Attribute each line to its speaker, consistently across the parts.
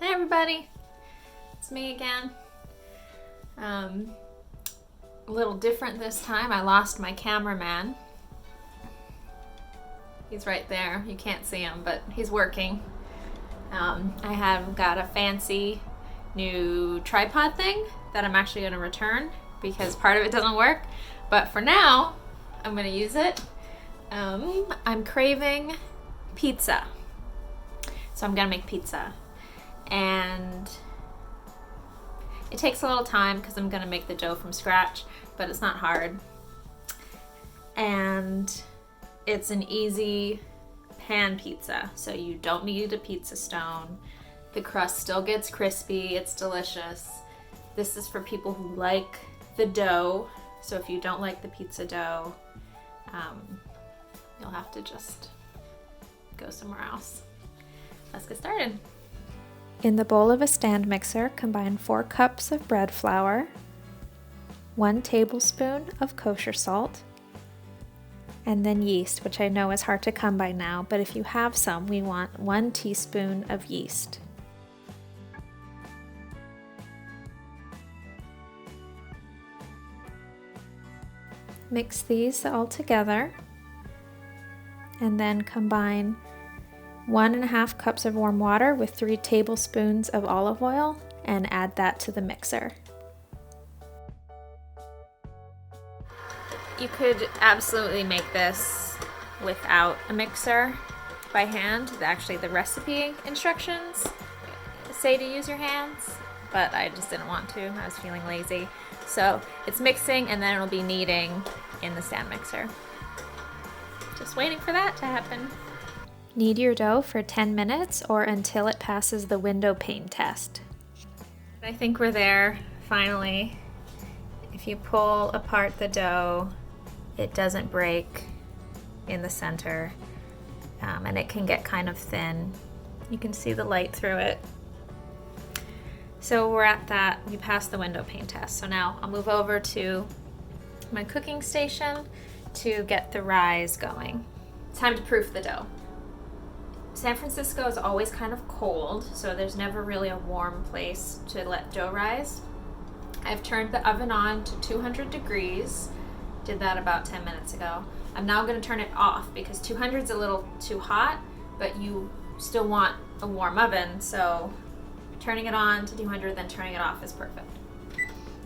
Speaker 1: Hey everybody, it's me again. A little different this time. I lost my cameraman. He's right there. You can't see him, but he's working. I have got a fancy new tripod thing that I'm actually going to return because part of it doesn't work. But for now, I'm going to use it. I'm craving pizza. So I'm going to make pizza. And it takes a little time because I'm going to make the dough from scratch, but it's not hard. And it's an easy pan pizza, so you don't need a pizza stone. The crust still gets crispy, it's delicious. This is for people who like the dough, so if you don't like the pizza dough, you'll have to just go somewhere else. Let's get started.
Speaker 2: In the bowl of a stand mixer, combine 4 cups of bread flour, 1 tablespoon of kosher salt, and then yeast, which I know is hard to come by now, but if you have some, we want 1 teaspoon of yeast. Mix these all together, and then combine 1.5 cups of warm water with 3 tablespoons of olive oil and add that to the mixer.
Speaker 1: You could absolutely make this without a mixer by hand. Actually, the recipe instructions say to use your hands, but I just didn't want to. I was feeling lazy. So it's mixing and then it'll be kneading in the stand mixer. Just waiting for that to happen.
Speaker 2: Knead your dough for 10 minutes or until it passes the window pane test.
Speaker 1: I think we're there, finally. If you pull apart the dough, it doesn't break in the center, and it can get kind of thin. You can see the light through it. So we're at that, we passed the window pane test. So now I'll move over to my cooking station to get the rise going. It's time to proof the dough. San Francisco is always kind of cold, so there's never really a warm place to let dough rise. I've turned the oven on to 200 degrees. Did that about 10 minutes ago. I'm now going to turn it off because 200 is a little too hot, but you still want a warm oven, so turning it on to 200 then turning it off is perfect.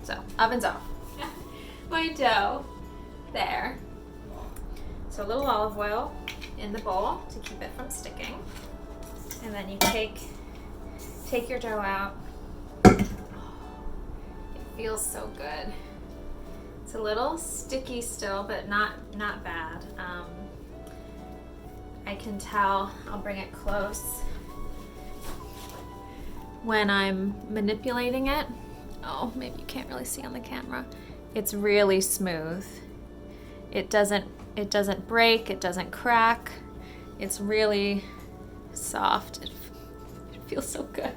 Speaker 1: So, oven's off. My dough, there. So a little olive oil in the bowl to keep it from sticking. And then you take your dough out. It feels so good. It's a little sticky still, but not bad. I can tell, I'll bring it close. When I'm manipulating it, oh, maybe you can't really see on the camera. It's really smooth. It doesn't break, it doesn't crack. It's really soft. It feels so good.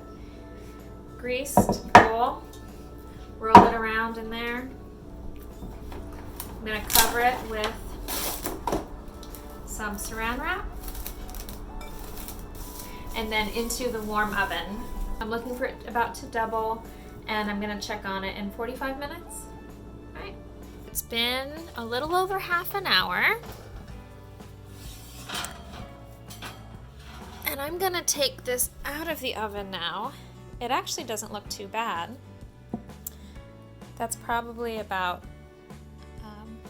Speaker 1: Greased bowl. Roll it around in there. I'm going to cover it with some saran wrap. And then into the warm oven. I'm looking for it about to double, and I'm going to check on it in 45 minutes. All right. It's been a little over half an hour. And I'm going to take this out of the oven now. It actually doesn't look too bad. That's probably about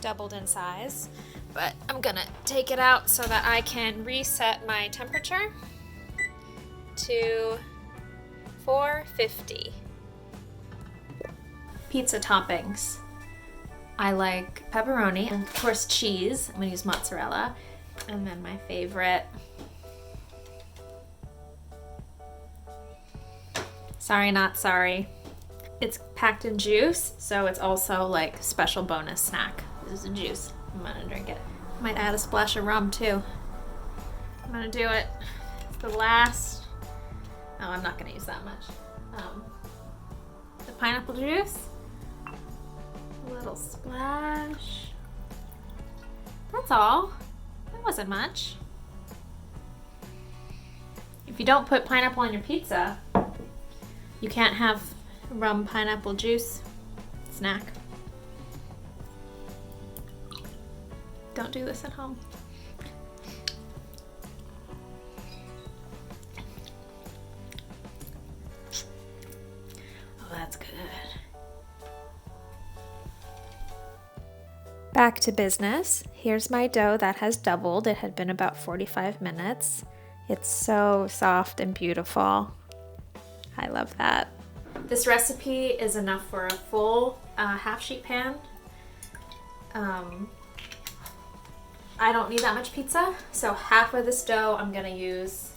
Speaker 1: doubled in size, but I'm gonna take it out so that I can reset my temperature to 450. Pizza toppings. I like pepperoni and of course cheese. I'm gonna use mozzarella, and then my favorite, sorry not sorry. It's packed in juice, so it's also like a special bonus snack. This is a juice. I'm gonna drink it. Might add a splash of rum too. I'm gonna do it. It's the last. Oh, I'm not gonna use that much. The pineapple juice. A little splash. That's all. That wasn't much. If you don't put pineapple on your pizza, You can't have rum pineapple juice snack. Don't do this at home. Oh, that's good.
Speaker 2: Back to business. Here's my dough that has doubled. It had been about 45 minutes. It's so soft and beautiful. I love that.
Speaker 1: This recipe is enough for a full half sheet pan. I don't need that much pizza, so half of this dough I'm gonna use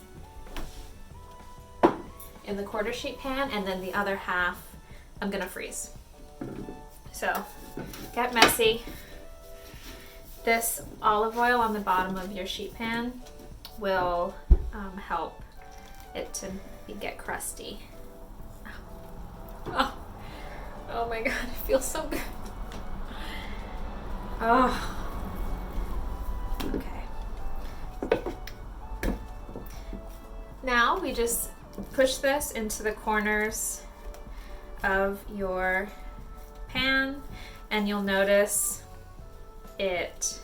Speaker 1: in the quarter sheet pan, and then the other half I'm gonna freeze. So get messy. This olive oil on the bottom of your sheet pan will help it to get crusty. Oh, oh my God, it feels so good. Oh. Okay. Now we just push this into the corners of your pan, and you'll notice it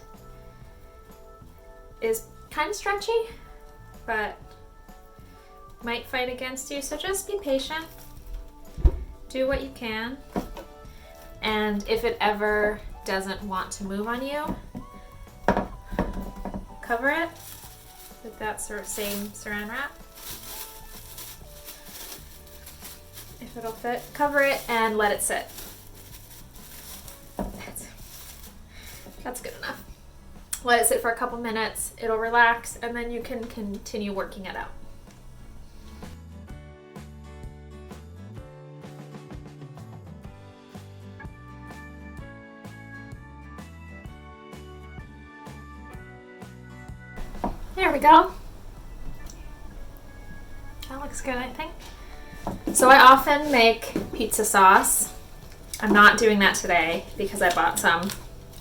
Speaker 1: is kind of stretchy, but might fight against you, so just be patient. Do what you can, and if it ever doesn't want to move on you, cover it with that sort of same saran wrap. If it'll fit, cover it and let it sit. That's good enough. Let it sit for a couple minutes, it'll relax, and then you can continue working it out. There we go. That looks good, I think. So I often make pizza sauce. I'm not doing that today because I bought some,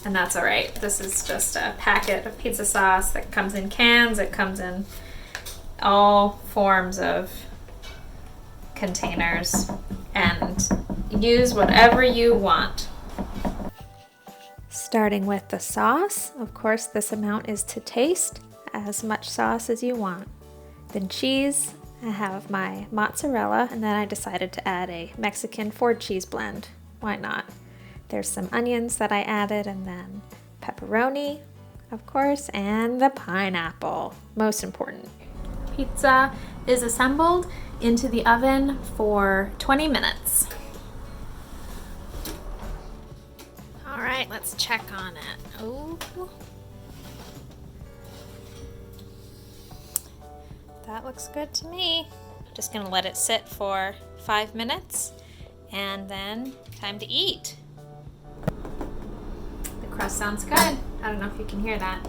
Speaker 1: and that's all right. This is just a packet of pizza sauce that comes in cans. It comes in all forms of containers, and use whatever you want.
Speaker 2: Starting with the sauce, of course, this amount is to taste. As much sauce as you want. Then cheese, I have my mozzarella, and then I decided to add a Mexican Ford cheese blend. Why not? There's some onions that I added, and then pepperoni, of course, and the pineapple, most important.
Speaker 1: Pizza is assembled into the oven for 20 minutes. All right, let's check on it. Oh. That looks good to me. Just gonna let it sit for 5 minutes, and then time to eat. The crust sounds good. I don't know if you can hear that.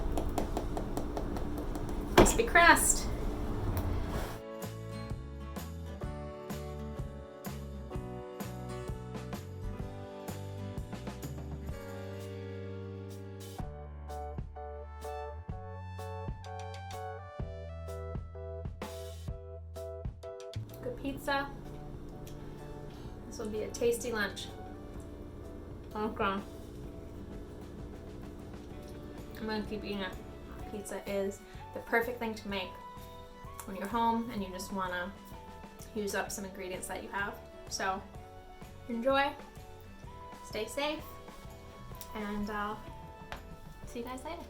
Speaker 1: Crispy crust. Good pizza. This will be a tasty lunch. Okay. I'm gonna keep eating it. Pizza is the perfect thing to make when you're home and you just wanna use up some ingredients that you have. So enjoy, stay safe, and I'll see you guys later.